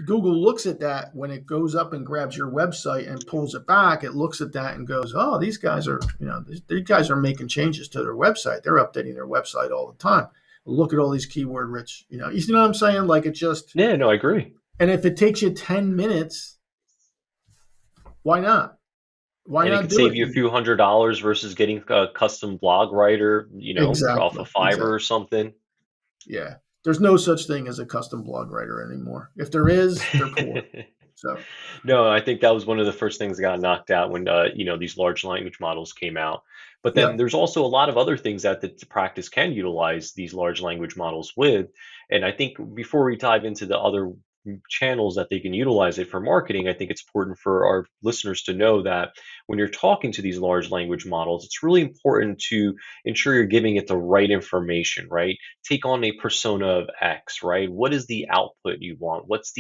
Google looks at that when it goes up and grabs your website and pulls it back. It looks at that and goes, "Oh, these guys are, these guys are making changes to their website. They're updating their website all the time. Look at all these keyword rich, you see what I'm saying? Like it just, Yeah, no, I agree. and if it takes you 10 minutes, why not? Why And it not could do save it? you a few $100s versus getting a custom blog writer, off Exactly. of Fiverr or Exactly. something. Yeah. There's no such thing as a custom blog writer anymore. If there is, they're poor. So, No, I think that was one of the first things that got knocked out when these large language models came out. But then yeah. there's also a lot of other things that the practice can utilize these large language models with. And I think before we dive into the other channels that they can utilize it for marketing, I think it's important for our listeners to know that when you're talking to these large language models, it's really important to ensure you're giving it the right information, right? Take on a persona of X, right? What is the output you want? What's the